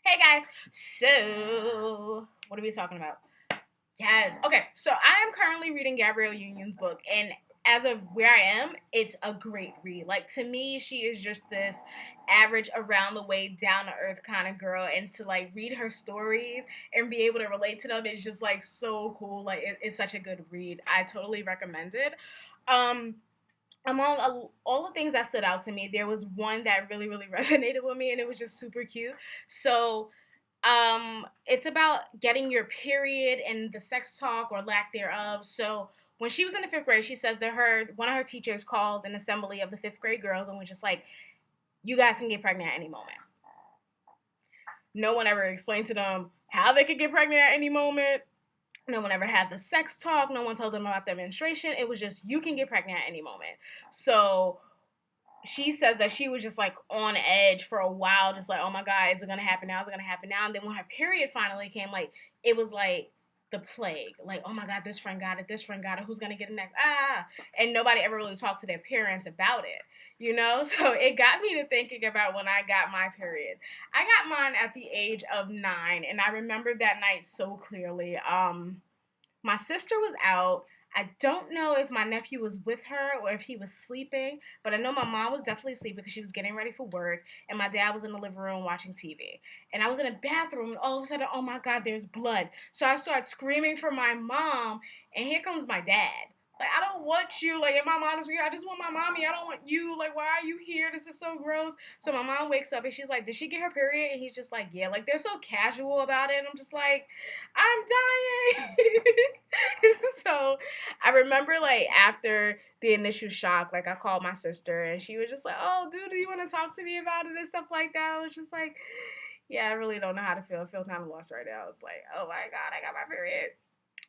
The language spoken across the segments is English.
Hey guys, so what are we talking about? Yes, okay, so I am currently reading Gabrielle Union's book, and as of where I am, it's a great read. Like, to me, she is just this average, around the way, down to earth kind of girl, and to like read her stories and be able to relate to them is just like so cool. Like, it's such a good read. I totally recommend it. Um, among all the things that stood out to me, there was one that really, really resonated with me, and it was just super cute. So, it's about getting your period and the sex talk or lack thereof. So, when she was in the fifth grade, she says that one of her teachers called an assembly of the fifth grade girls and was just like, "You guys can get pregnant at any moment." No one ever explained to them how they could get pregnant at any moment. No one ever had the sex talk. No one told them about their menstruation. It was just, you can get pregnant at any moment. So she says that she was just like on edge for a while, just like, oh my God, is it gonna happen now? Is it gonna happen now? And then when her period finally came, like, it was like the plague. Like, oh my God, this friend got it, this friend got it, who's gonna get it next? Ah. And nobody ever really talked to their parents about it, you know? So it got me to thinking about when I got my period. I got mine at the age of 9, and I remember that night so clearly. My sister was out. I don't know if my nephew was with her or if he was sleeping, but I know my mom was definitely sleeping because she was getting ready for work, and my dad was in the living room watching TV. And I was in a bathroom, and all of a sudden, oh my God, there's blood. So I started screaming for my mom, and here comes my dad. Like, I don't want you. Like, in my mom's here, I just want my mommy. I don't want you. Like, why are you here? This is so gross. So my mom wakes up and she's like, did she get her period? And he's just like, yeah. Like, they're so casual about it. And I'm just like, I'm dying. So I remember, like, after the initial shock, like, I called my sister and she was just like, oh, dude, do you want to talk to me about it and stuff like that? I was just like, yeah, I really don't know how to feel. I feel kind of lost right now. It's like, oh my God, I got my period.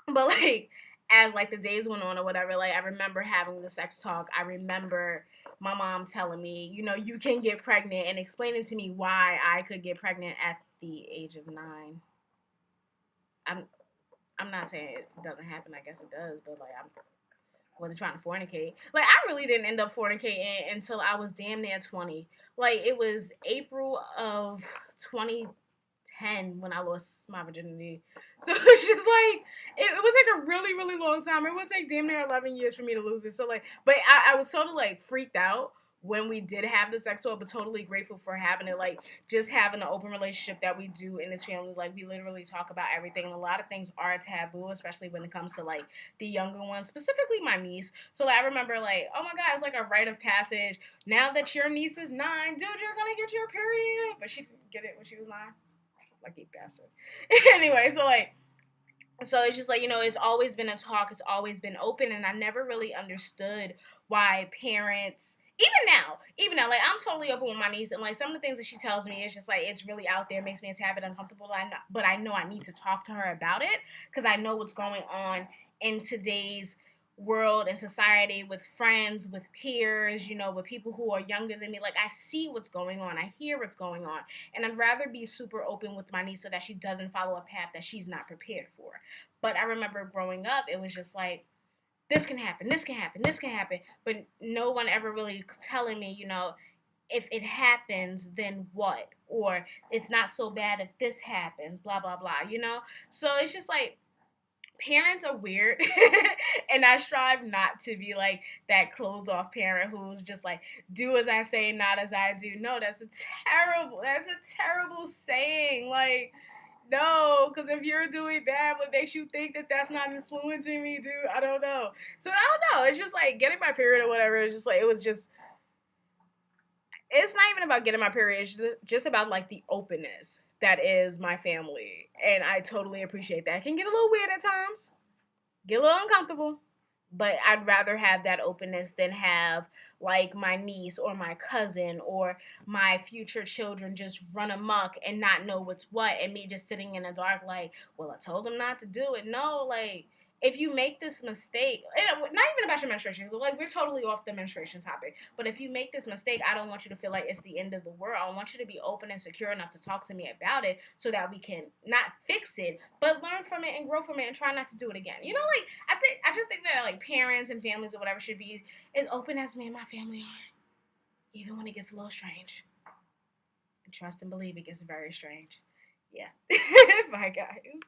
But like, as like the days went on or whatever, like, I remember having the sex talk. I remember my mom telling me, you can get pregnant, and explaining to me why I could get pregnant at the age of 9. I'm I'm not saying it doesn't happen. I guess it does, but like, I wasn't trying to fornicate. Like, I really didn't end up fornicating until I was damn near 20. Like, it was April of 2010 when I lost my virginity. So it's just like, it was like a really, really long time. It would take damn near 11 years for me to lose it. So like, but I was sort of like freaked out when we did have the sex talk, but totally grateful for having it. Like, just having an open relationship that we do in this family. Like, we literally talk about everything, and a lot of things are taboo, especially when it comes to like the younger ones, specifically my niece. So like, I remember, like, oh my God, it's like a rite of passage. Now that your niece is 9, dude, you're gonna get your period. But she didn't get it when she was 9. Lucky bastard. Anyway, so it's just like, it's always been a talk, it's always been open, and I never really understood why parents, even now, like, I'm totally open with my niece, and like, some of the things that she tells me is just like, it's really out there, makes me a tad bit uncomfortable. But I know I need to talk to her about it because I know what's going on in today's world and society, with friends, with peers, with people who are younger than me. Like, I see what's going on, I hear what's going on, and I'd rather be super open with my niece so that she doesn't follow a path that she's not prepared for. But I remember growing up, it was just like, this can happen, this can happen, this can happen, but no one ever really telling me, if it happens, then what? Or it's not so bad if this happens, blah, blah, blah. So it's just like, parents are weird. And I strive not to be like that closed off parent who's just like, do as I say, not as I do. No, that's a terrible saying. Like, no, because if you're doing bad, what makes you think that that's not influencing me, dude? I don't know. So I don't know. It's just like getting my period or whatever. It's just like, it's not even about getting my period. It's just about like the openness that is my family. And I totally appreciate that. It can get a little weird at times, get a little uncomfortable, but I'd rather have that openness than have like my niece or my cousin or my future children just run amok and not know what's what, and me just sitting in the dark like, well, I told them not to do it. No, like, if you make this mistake, not even about your menstruation, like, we're totally off the menstruation topic, but if you make this mistake, I don't want you to feel like it's the end of the world. I want you to be open and secure enough to talk to me about it so that we can not fix it, but learn from it and grow from it and try not to do it again. Like, I just think that like parents and families or whatever should be as open as me and my family are, even when it gets a little strange. And trust and believe, it gets very strange. Yeah. Bye, guys.